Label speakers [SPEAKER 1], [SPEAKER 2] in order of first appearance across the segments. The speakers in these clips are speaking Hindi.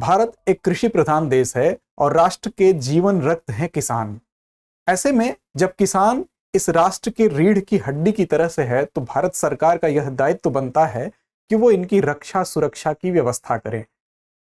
[SPEAKER 1] भारत एक कृषि प्रधान देश है और राष्ट्र के जीवन रक्त हैं किसान। ऐसे में जब किसान इस राष्ट्र के रीढ़ की हड्डी की तरह से है तो भारत सरकार का यह दायित्व बनता है कि वो इनकी रक्षा सुरक्षा की व्यवस्था करे।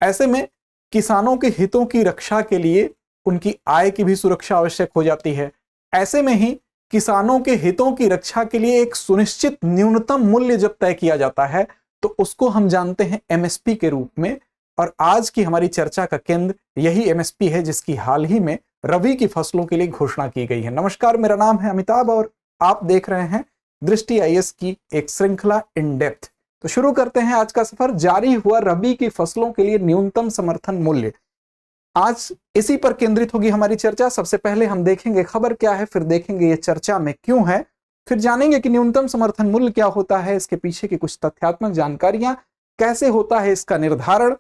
[SPEAKER 1] ऐसे में किसानों के हितों की रक्षा के लिए उनकी आय की भी सुरक्षा आवश्यक हो जाती है। ऐसे में ही किसानों के हितों की रक्षा के लिए एक सुनिश्चित न्यूनतम मूल्य जब तय किया जाता है तो उसको हम जानते हैं एमएसपी के रूप में। और आज की हमारी चर्चा का केंद्र यही एमएसपी है जिसकी हाल ही में रबी की फसलों के लिए घोषणा की गई है। नमस्कार, मेरा नाम है अमिताभ और आप देख रहे हैं दृष्टि आईएएस की एक श्रृंखला इन डेप्थ। तो शुरू करते हैं आज का सफर। जारी हुआ रबी की फसलों के लिए न्यूनतम समर्थन मूल्य, आज इसी पर केंद्रित होगी हमारी चर्चा। सबसे पहले हम देखेंगे खबर क्या है, फिर देखेंगे ये चर्चा में क्यों है, फिर जानेंगे कि न्यूनतम समर्थन मूल्य क्या होता है, इसके पीछे की कुछ तथ्यात्मक जानकारियां, कैसे होता है इसका निर्धारण,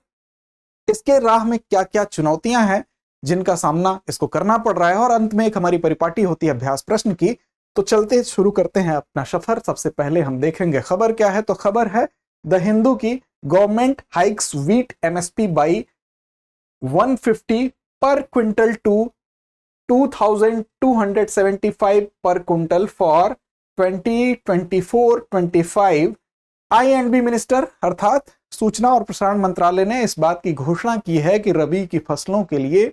[SPEAKER 1] इसके राह में क्या क्या चुनौतियां हैं जिनका सामना इसको करना पड़ रहा है, और अंत में एक हमारी परिपाटी होती है अभ्यास प्रश्न की। तो चलते शुरू करते हैं अपना सफर। सबसे पहले हम देखेंगे खबर क्या है। तो खबर है द हिंदू की, government hikes wheat MSP by 150 पर क्विंटल टू 2275 पर क्विंटल फॉर 2024-25। आई&बी मिनिस्टर अर्थात सूचना और प्रसारण मंत्रालय ने इस बात की घोषणा की है कि रबी की फसलों के लिए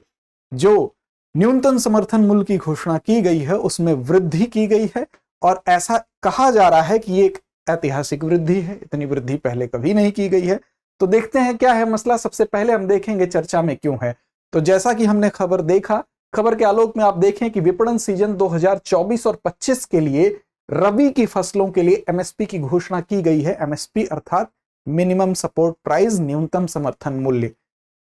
[SPEAKER 1] जो न्यूनतम समर्थन मूल्य की घोषणा की गई है उसमें वृद्धि की गई है। और ऐसा कहा जा रहा है कि ये एक ऐतिहासिक वृद्धि है, इतनी वृद्धि पहले कभी नहीं की गई है। तो देखते हैं क्या है मसला। सबसे पहले हम देखेंगे चर्चा में क्यों है। तो जैसा कि हमने खबर देखा, खबर के आलोक में आप देखें कि विपणन सीजन 2024 और 25 के लिए रबी की फसलों के लिए एमएसपी की घोषणा की गई है। एमएसपी अर्थात मिनिमम सपोर्ट प्राइस, न्यूनतम समर्थन मूल्य।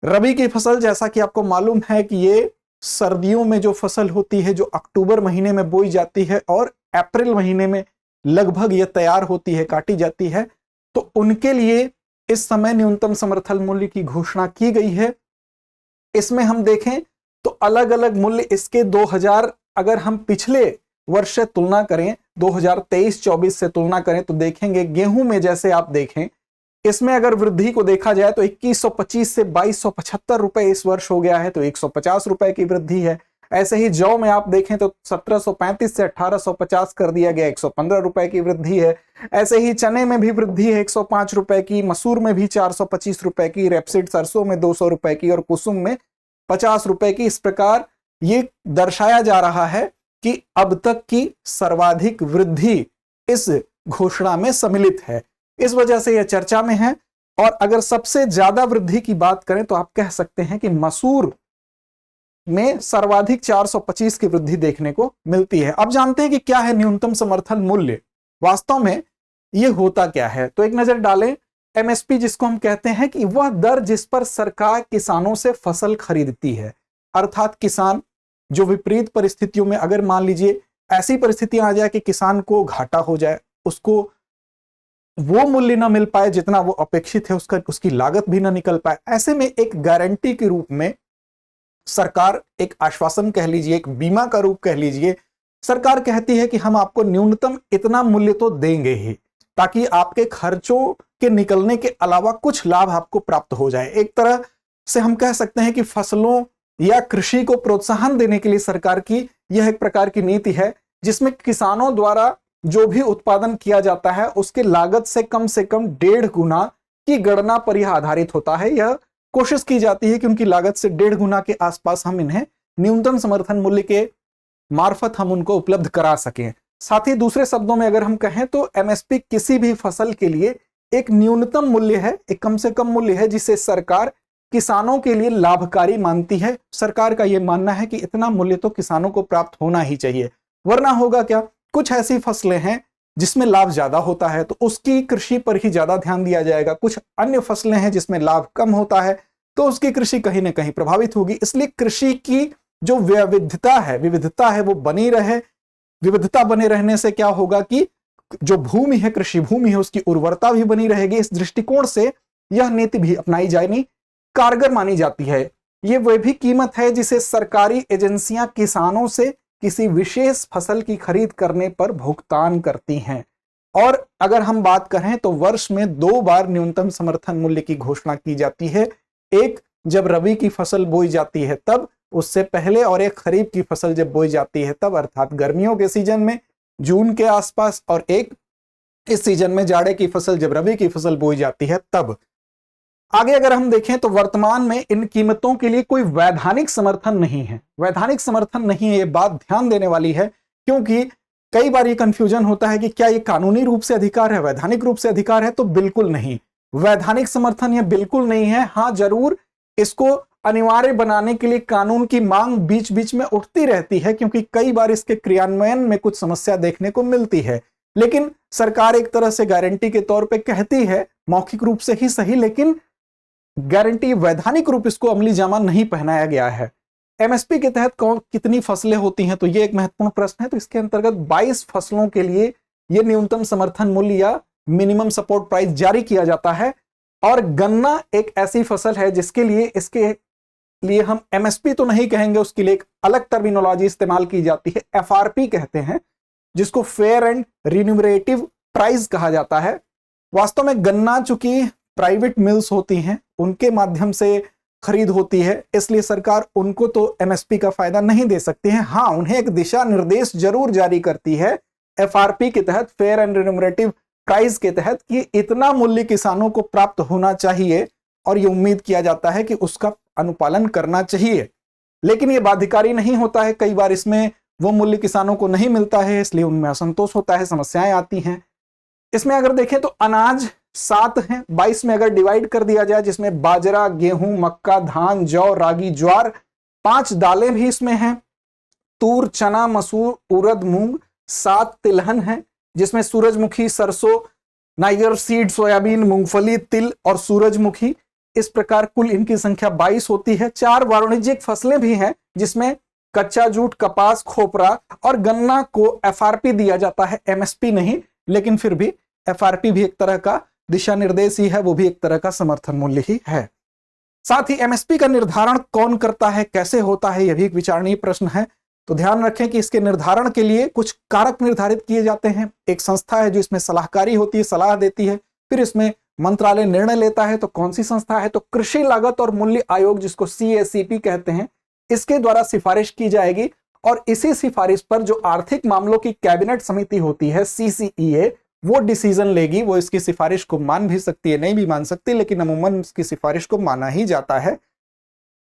[SPEAKER 1] रबी की फसल जैसा कि आपको मालूम है कि ये सर्दियों में जो फसल होती है, जो अक्टूबर महीने में बोई जाती है और अप्रैल महीने में लगभग ये तैयार होती है, काटी जाती है। तो उनके लिए इस समय न्यूनतम समर्थन मूल्य की घोषणा की गई है। इसमें हम देखें तो अलग अलग मूल्य इसके 2000, अगर हम पिछले वर्ष से तुलना करें, 2023-24 से तुलना करें तो देखेंगे गेहूं में जैसे आप देखें, इसमें अगर वृद्धि को देखा जाए तो 2125 से 2275 रुपए इस वर्ष हो गया है, तो 150 रुपए की वृद्धि है। ऐसे ही जौ में आप देखें तो 1735 से 1850 कर दिया गया, 115 रुपए की वृद्धि है। ऐसे ही चने में भी वृद्धि है 105 रुपए की, मसूर में भी 425 रुपए की, रेपसीड सरसों में 200 रुपए की और कुसुम में 50 रुपए की। इस प्रकार ये दर्शाया जा रहा है कि अब तक की सर्वाधिक वृद्धि इस घोषणा में सम्मिलित है, इस वजह से यह चर्चा में है। और अगर सबसे ज्यादा वृद्धि की बात करें तो आप कह सकते हैं कि मसूर में सर्वाधिक 425 की वृद्धि देखने को मिलती है। अब जानते हैं कि क्या है न्यूनतम समर्थन मूल्य, वास्तव में यह होता क्या है। तो एक नजर डालें। एमएसपी जिसको हम कहते हैं कि वह दर जिस पर सरकार किसानों से फसल खरीदती है, अर्थात किसान जो विपरीत परिस्थितियों में, अगर मान लीजिए ऐसी परिस्थितियां आ जाए कि किसान को घाटा हो जाए, उसको वो मूल्य ना मिल पाए जितना वो अपेक्षित है, उसकी लागत भी ना निकल पाए, ऐसे में एक गारंटी के रूप में सरकार, एक आश्वासन कह लीजिए, एक बीमा का रूप कह लीजिए, सरकार कहती है कि हम आपको न्यूनतम इतना मूल्य तो देंगे ही, ताकि आपके खर्चों के निकलने के अलावा कुछ लाभ आपको प्राप्त हो जाए। एक तरह से हम कह सकते हैं कि फसलों या कृषि को प्रोत्साहन देने के लिए सरकार की यह एक प्रकार की नीति है जिसमें किसानों द्वारा जो भी उत्पादन किया जाता है उसके लागत से कम 1.5 गुना की गणना पर यह आधारित होता है। यह कोशिश की जाती है कि उनकी लागत से 1.5 गुना के आसपास हम इन्हें न्यूनतम समर्थन मूल्य के मार्फत हम उनको उपलब्ध करा सकें। साथ ही दूसरे शब्दों में अगर हम कहें तो एमएसपी किसी भी फसल के लिए एक न्यूनतम मूल्य है, एक कम से कम मूल्य है जिसे सरकार किसानों के लिए लाभकारी मानती है। सरकार का यह मानना है कि इतना मूल्य तो किसानों को प्राप्त होना ही चाहिए, वरना होगा क्या, कुछ ऐसी फसलें हैं जिसमें लाभ ज्यादा होता है तो उसकी कृषि पर ही ज्यादा ध्यान दिया जाएगा, कुछ अन्य फसलें हैं जिसमें लाभ कम होता है तो उसकी कृषि कहीं ना कहीं प्रभावित होगी। इसलिए कृषि की जो विविधता है वो बनी रहे। विविधता बने रहने से क्या होगा कि जो भूमि है, कृषि भूमि है, उसकी उर्वरता भी बनी रहेगी। इस दृष्टिकोण से यह नीति भी अपनाई जानी कारगर मानी जाती है। ये वह भी कीमत है जिसे सरकारी एजेंसियां किसानों से किसी विशेष फसल की खरीद करने पर भुगतान करती हैं। और अगर हम बात करें तो वर्ष में 2 बार न्यूनतम समर्थन मूल्य की घोषणा की जाती है, एक जब रबी की फसल बोई जाती है तब, उससे पहले, और एक खरीफ की फसल जब बोई जाती है तब, अर्थात गर्मियों के सीजन में जून के आसपास, और एक इस सीजन में जाड़े की फसल जब रबी की फसल बोई जाती है तब। आगे अगर हम देखें तो वर्तमान में इन कीमतों के लिए कोई वैधानिक समर्थन नहीं है। वैधानिक समर्थन नहीं है, ये बात ध्यान देने वाली है, क्योंकि कई बार ये कंफ्यूजन होता है कि क्या ये कानूनी रूप से अधिकार है, वैधानिक रूप से अधिकार है, तो बिल्कुल नहीं, वैधानिक समर्थन ये बिल्कुल नहीं है। हाँ, जरूर इसको अनिवार्य बनाने के लिए कानून की मांग बीच बीच में उठती रहती है, क्योंकि कई बार इसके क्रियान्वयन में कुछ समस्या देखने को मिलती है। लेकिन सरकार एक तरह से गारंटी के तौर पे कहती है, मौखिक रूप से ही सही, लेकिन गारंटी, वैधानिक रूप इसको अमली जामा नहीं पहनाया गया है। एमएसपी के तहत कौन कितनी फसलें होती हैं, तो ये एक महत्वपूर्ण प्रश्न है। तो इसके अंतर्गत 22 फसलों के लिए ये न्यूनतम समर्थन मूल्य या मिनिमम सपोर्ट प्राइस जारी किया जाता है। और गन्ना एक ऐसी फसल है जिसके लिए, इसके लिए हम एमएसपी तो नहीं कहेंगे, उसके लिए एक अलग टर्मिनोलॉजी इस्तेमाल की जाती है, एफआरपी कहते हैं, जिसको फेयर एंड रिन्यूमरेटिव प्राइस कहा जाता है। वास्तव में गन्ना चूंकि प्राइवेट मिल्स होती हैं, उनके माध्यम से खरीद होती है, इसलिए सरकार उनको तो एमएसपी का फायदा नहीं दे सकती है। हाँ, उन्हें एक दिशा निर्देश जरूर जारी करती है एफआरपी के तहत, फेयर एंड रिन्यूमरेटिव प्राइस के तहत, कि इतना मूल्य किसानों को प्राप्त होना चाहिए और ये उम्मीद किया जाता है कि उसका अनुपालन करना चाहिए। लेकिन ये बाध्यकारी नहीं होता है, कई बार इसमें वो मूल्य किसानों को नहीं मिलता है, इसलिए उनमें असंतोष होता है, समस्याएं आती हैं। इसमें अगर देखें तो अनाज 7 हैं, 22 में अगर डिवाइड कर दिया जाए, जिसमें बाजरा, गेहूं, मक्का, धान, जौ, रागी, ज्वार, 5 दालें भी इसमें हैं, तूर, चना, मसूर, उड़द, मूंग, 7 तिलहन हैं, जिसमें सूरजमुखी, सरसों, नाइगर सीड, सोयाबीन, मूंगफली, तिल और सूरजमुखी, इस प्रकार कुल इनकी संख्या 22 होती है। 4 वाणिज्यिक फसलें भी हैं, जिसमें कच्चा जूट, कपास, खोपरा और गन्ना को एफआरपी दिया जाता है, एमएसपी नहीं, लेकिन फिर भी एफआरपी भी एक तरह का दिशा निर्देश ही है, वो भी एक तरह का समर्थन मूल्य ही है। साथ ही एमएसपी का निर्धारण कौन करता है, कैसे होता है, यह भी एक विचारणीय प्रश्न है। तो ध्यान रखें कि इसके निर्धारण के लिए कुछ कारक निर्धारित किए जाते हैं। एक संस्था है जो इसमें सलाहकारी होती है, सलाह देती है, फिर इसमें मंत्रालय निर्णय लेता है। तो कौन सी संस्था है, तो कृषि लागत और मूल्य आयोग, जिसको CACP कहते हैं, इसके द्वारा सिफारिश की जाएगी। और इसी सिफारिश पर जो आर्थिक मामलों की कैबिनेट समिति होती है, CCEA, वो डिसीजन लेगी। वो इसकी सिफारिश को मान भी सकती है, नहीं भी मान सकती, लेकिन अमूमन इसकी सिफारिश को माना ही जाता है।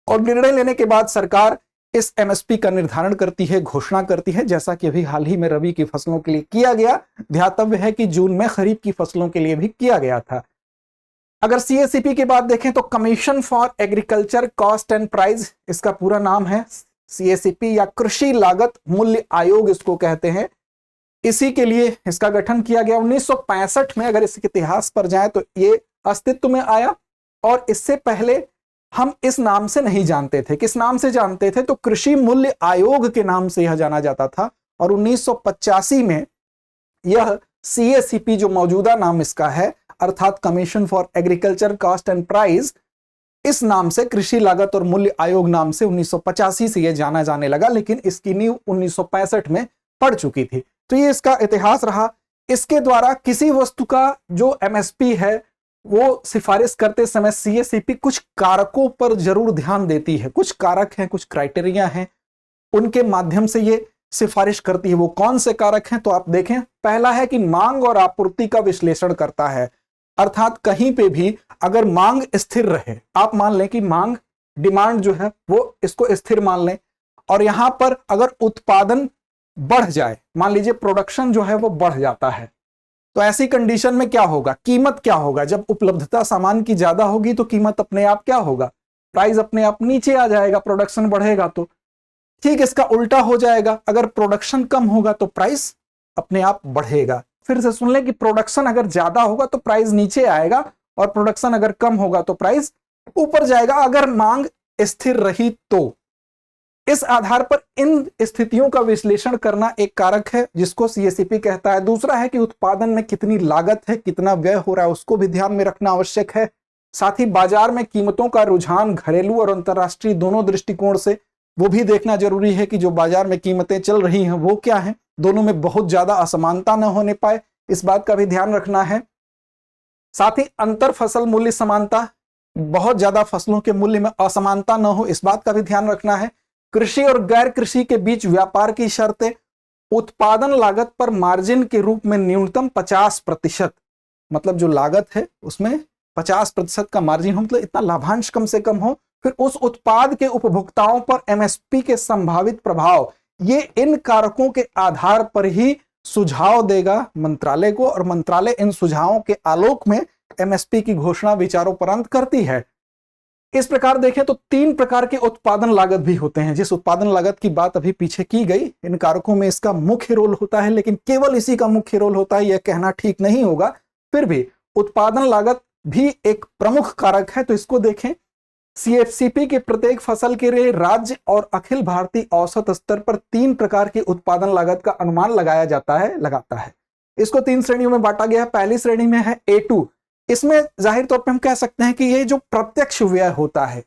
[SPEAKER 1] और निर्णय लेने के बाद सरकार इस एमएसपी का निर्धारण करती है, घोषणा करती है, जैसा कि अभी हाल ही में रबी की फसलों के लिए किया गया। ध्यातव्य है कि जून में खरीफ की फसलों के लिए भी किया गया था। अगर CACP की बात देखें तो commission for agriculture cost and price इसका पूरा नाम है, CACP या कृषि लागत मूल्य आयोग इसको कहते हैं। इसी के लिए इसका गठन किया गया 1965 में। अगर इसके इतिहास पर जाएं तो ये अस्तित्व में आया, और इससे पहले हम इस नाम से नहीं जानते थे। किस नाम से जानते थे, तो कृषि मूल्य आयोग के नाम से यह जाना जाता था। और 1985 में यह CACP, जो मौजूदा नाम इसका है, अर्थात commission for agriculture cost and price, इस नाम से, कृषि लागत और मूल्य आयोग नाम से 1985 से यह जाना जाने लगा, लेकिन इसकी नींव 1965 में पड़ चुकी थी। तो ये इसका इतिहास रहा। इसके द्वारा किसी वस्तु का जो एमएसपी है, वो सिफारिश करते समय CACP कुछ कारकों पर जरूर ध्यान देती है। कुछ कारक हैं, कुछ क्राइटेरिया हैं, उनके माध्यम से ये सिफारिश करती है। वो कौन से कारक हैं, तो आप देखें, पहला है कि मांग और आपूर्ति का विश्लेषण करता है। अर्थात कहीं पे भी अगर मांग स्थिर रहे, आप मान लें कि मांग, डिमांड जो है वो इसको स्थिर मान लें, और यहां पर अगर उत्पादन बढ़ जाए, मान लीजिए प्रोडक्शन जो है वो बढ़ जाता है, तो ऐसी कंडीशन में क्या होगा, कीमत क्या होगा। जब उपलब्धता सामान की ज्यादा होगी तो कीमत अपने आप क्या होगा, प्राइस अपने आप नीचे आ जाएगा, प्रोडक्शन बढ़ेगा तो। ठीक इसका उल्टा हो जाएगा, अगर प्रोडक्शन कम होगा तो प्राइस अपने आप बढ़ेगा। फिर से सुन लें कि प्रोडक्शन अगर ज्यादा होगा तो प्राइस नीचे आएगा, और प्रोडक्शन अगर कम होगा तो प्राइस ऊपर जाएगा, अगर मांग स्थिर रही तो। इस आधार पर इन स्थितियों का विश्लेषण करना एक कारक है, जिसको CACP कहता है। दूसरा है कि उत्पादन में कितनी लागत है, कितना व्यय हो रहा है, उसको भी ध्यान में रखना आवश्यक है। साथ ही बाजार में कीमतों का रुझान घरेलू और अंतर्राष्ट्रीय दोनों दृष्टिकोण से वो भी देखना जरूरी है कि जो बाजार में कीमतें चल रही हैं वो क्या हैं, दोनों में बहुत ज्यादा असमानता न होने पाए, इस बात का भी ध्यान रखना है। साथ ही अंतर फसल मूल्य समानता, बहुत ज्यादा फसलों के मूल्य में असमानता न हो, इस बात का भी ध्यान रखना है। कृषि और गैर कृषि के बीच व्यापार की शर्तें, उत्पादन लागत पर मार्जिन के रूप में न्यूनतम 50%, मतलब जो लागत है उसमें 50% का मार्जिन हो, मतलब इतना लाभांश कम से कम हो। फिर उस उत्पाद के उपभोक्ताओं पर एमएसपी के संभावित प्रभाव, ये इन कारकों के आधार पर ही सुझाव देगा मंत्रालय को, और मंत्रालय इन सुझावों के आलोक में एमएसपी की घोषणा विचारोपरांत करती है। इस प्रकार देखें तो 3 प्रकार के उत्पादन लागत भी होते हैं। जिस उत्पादन लागत की बात अभी पीछे की गई, इन कारकों में इसका मुख्य रोल होता है, लेकिन केवल इसी का मुख्य रोल होता है यह कहना ठीक नहीं होगा। फिर भी उत्पादन लागत भी एक प्रमुख कारक है, तो इसको देखें। सीएफसीपी के प्रत्येक फसल के लिए राज्य और अखिल भारतीय औसत स्तर पर 3 प्रकार की उत्पादन लागत का अनुमान लगाया लगाता है। इसको 3 श्रेणियों में बांटा गया है। पहली श्रेणी में है A2। इसमें जाहिर तौर पे हम कह सकते हैं कि ये जो प्रत्यक्ष व्यय होता है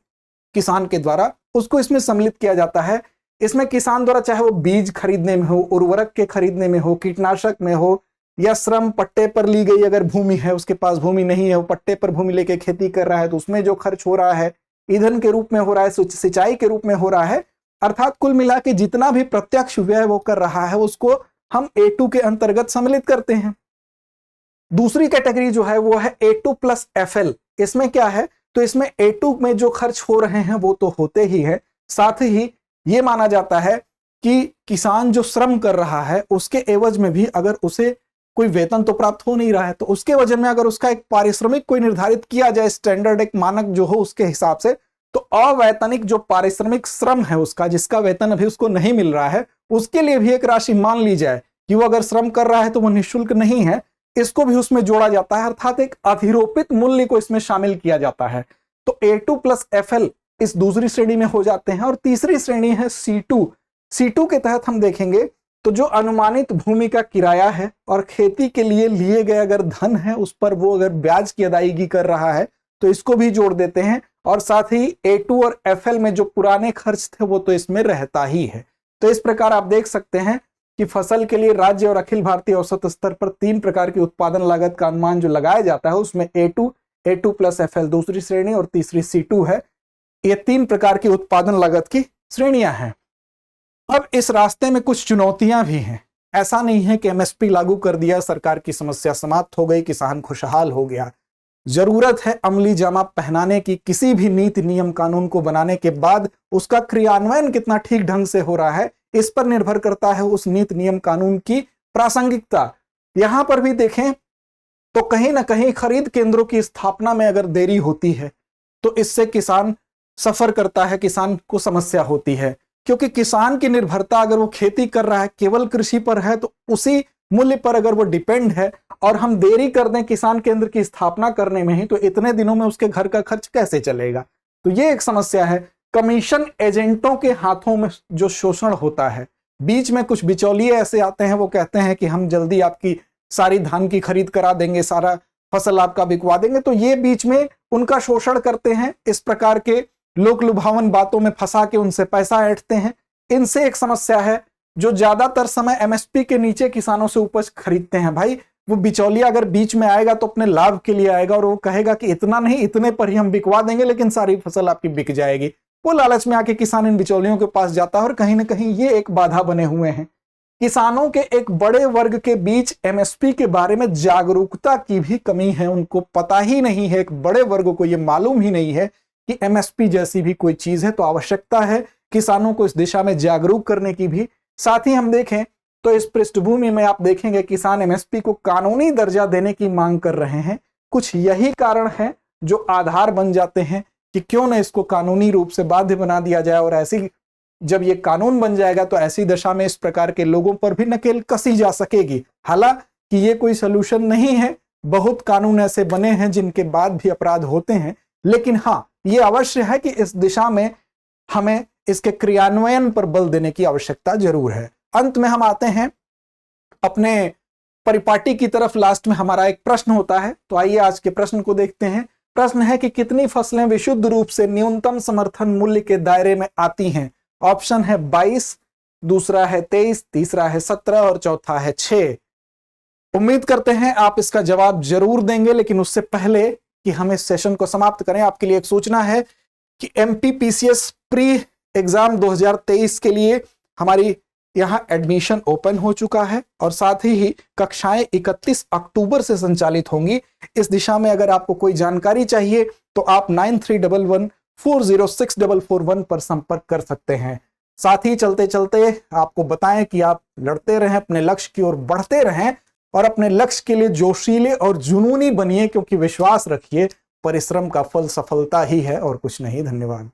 [SPEAKER 1] किसान के द्वारा, उसको इसमें सम्मिलित किया जाता है। इसमें किसान द्वारा चाहे वो बीज खरीदने में हो, उर्वरक के खरीदने में हो, कीटनाशक में हो, या श्रम पट्टे पर ली गई अगर भूमि है, उसके पास भूमि नहीं है, वो पट्टे पर भूमि लेके खेती कर रहा है, तो उसमें जो खर्च हो रहा है, ईंधन के रूप में हो रहा है, सिंचाई के रूप में हो रहा है, अर्थात कुल मिला के जितना भी प्रत्यक्ष व्यय वो कर रहा है उसको हम A2 के अंतर्गत सम्मिलित करते हैं। दूसरी कैटेगरी जो है वो है A2+FL। इसमें क्या है, तो इसमें A2 में जो खर्च हो रहे हैं वो तो होते ही है, साथ ही ये माना जाता है कि किसान जो श्रम कर रहा है उसके एवज में भी अगर उसे कोई वेतन तो प्राप्त हो नहीं रहा है, तो उसके वजह में अगर उसका एक पारिश्रमिक कोई निर्धारित किया जाए, स्टैंडर्ड एक मानक जो हो उसके हिसाब से, तो अवैतनिक जो पारिश्रमिक श्रम है उसका, जिसका वेतन अभी उसको नहीं मिल रहा है, उसके लिए भी एक राशि मान ली जाए कि वो अगर श्रम कर रहा है तो वो निःशुल्क नहीं है, इसको भी उसमें जोड़ा जाता है, अर्थात एक अधिरोपित मूल्य को इसमें शामिल किया जाता है। तो A2+FL इस दूसरी श्रेणी में हो जाते हैं। और तीसरी श्रेणी है C2। C2 के तहत हम देखेंगे तो जो अनुमानित भूमि का किराया है और खेती के लिए लिए गए अगर धन है उस पर वो अगर ब्याज की अदायगी कर रहा है तो इसको भी जोड़ देते हैं। और साथ ही A2 और FL में जो पुराने खर्च थे वो तो इसमें रहता ही है। तो इस प्रकार आप देख सकते हैं कि फसल के लिए राज्य और अखिल भारतीय औसत स्तर पर 3 प्रकार की उत्पादन लागत का अनुमान जो लगाया जाता है उसमें A2, A2+FL दूसरी श्रेणी और तीसरी C2 है। ये 3 प्रकार की उत्पादन लागत की श्रेणियां हैं। अब इस रास्ते में कुछ चुनौतियां भी हैं। ऐसा नहीं है कि एमएसपी लागू कर दिया, सरकार की समस्या समाप्त हो गई, किसान खुशहाल हो गया। जरूरत है अमली जामा पहनाने की। किसी भी नीति नियम कानून को बनाने के बाद उसका क्रियान्वयन कितना ठीक ढंग से हो रहा है, इस पर निर्भर करता है उस नीति नियम कानून की प्रासंगिकता। यहां पर भी देखें तो कहीं ना कहीं खरीद केंद्रों की स्थापना में अगर देरी होती है तो इससे किसान सफर करता है, किसान को समस्या होती है, क्योंकि किसान की निर्भरता अगर वो खेती कर रहा है केवल कृषि पर है तो उसी मूल्य पर अगर वो डिपेंड है और हम देरी कर दें किसान केंद्र की स्थापना करने में ही, तो इतने दिनों में उसके घर का खर्च कैसे चलेगा। तो ये एक समस्या है। कमीशन एजेंटों के हाथों में जो शोषण होता है, बीच में कुछ बिचौलिए ऐसे आते हैं, वो कहते हैं कि हम जल्दी आपकी सारी धान की खरीद करा देंगे, सारा फसल आपका बिकवा देंगे, तो ये बीच में उनका शोषण करते हैं। इस प्रकार के लोक लुभावन बातों में फंसा के उनसे पैसा ऐंठते हैं। इनसे एक समस्या है, जो ज्यादातर समय एमएसपी के नीचे किसानों से उपज खरीदते हैं। भाई वो बिचौलिया अगर बीच में आएगा तो अपने लाभ के लिए आएगा और वो कहेगा कि इतना नहीं, इतने पर ही हम बिकवा देंगे, लेकिन सारी फसल आपकी बिक जाएगी। वो लालच में आके किसान इन बिचौलियों के पास जाता है और कहीं ना कहीं ये एक बाधा बने हुए हैं। किसानों के एक बड़े वर्ग के बीच एमएसपी के बारे में जागरूकता की भी कमी है। उनको पता ही नहीं है, एक बड़े वर्ग को यह मालूम ही नहीं है कि एमएसपी जैसी भी कोई चीज है। तो आवश्यकता है किसानों को इस दिशा में जागरूक करने की भी। साथ ही हम देखें तो इस पृष्ठभूमि में आप देखेंगे किसान एमएसपी को कानूनी दर्जा देने की मांग कर रहे हैं। कुछ यही कारण है जो आधार बन जाते हैं कि क्यों न इसको कानूनी रूप से बाध्य बना दिया जाए। और ऐसी जब ये कानून बन जाएगा तो ऐसी दशा में इस प्रकार के लोगों पर भी नकेल कसी जा सकेगी। हालांकि ये कोई सलूशन नहीं है, बहुत कानून ऐसे बने हैं जिनके बाद भी अपराध होते हैं, लेकिन हाँ ये अवश्य है कि इस दिशा में हमें इसके क्रियान्वयन पर बल देने की आवश्यकता जरूर है। अंत में हम आते हैं अपने परिपाटी की तरफ। लास्ट में हमारा एक प्रश्न होता है, तो आइए आज के प्रश्न को देखते हैं। प्रश्न है कि कितनी फसलें विशुद्ध रूप से न्यूनतम समर्थन मूल्य के दायरे में आती हैं। ऑप्शन है 22, दूसरा है 23, तीसरा है 17 और चौथा है 6। उम्मीद करते हैं आप इसका जवाब जरूर देंगे, लेकिन उससे पहले कि हम इस सेशन को समाप्त करें, आपके लिए एक सूचना है कि MPPCS प्री एग्जाम 2023 के लिए हमारी यहां एडमिशन ओपन हो चुका है और साथ ही कक्षाएं 31 अक्टूबर से संचालित होंगी। इस दिशा में अगर आपको कोई जानकारी चाहिए तो आप 9311406441 पर संपर्क कर सकते हैं। साथ ही चलते चलते आपको बताएं कि आप लड़ते रहें, अपने लक्ष्य की ओर बढ़ते रहें और अपने लक्ष्य के लिए जोशीले और जुनूनी बनिए, क्योंकि विश्वास रखिए परिश्रम का फल सफलता ही है और कुछ नहीं। धन्यवाद।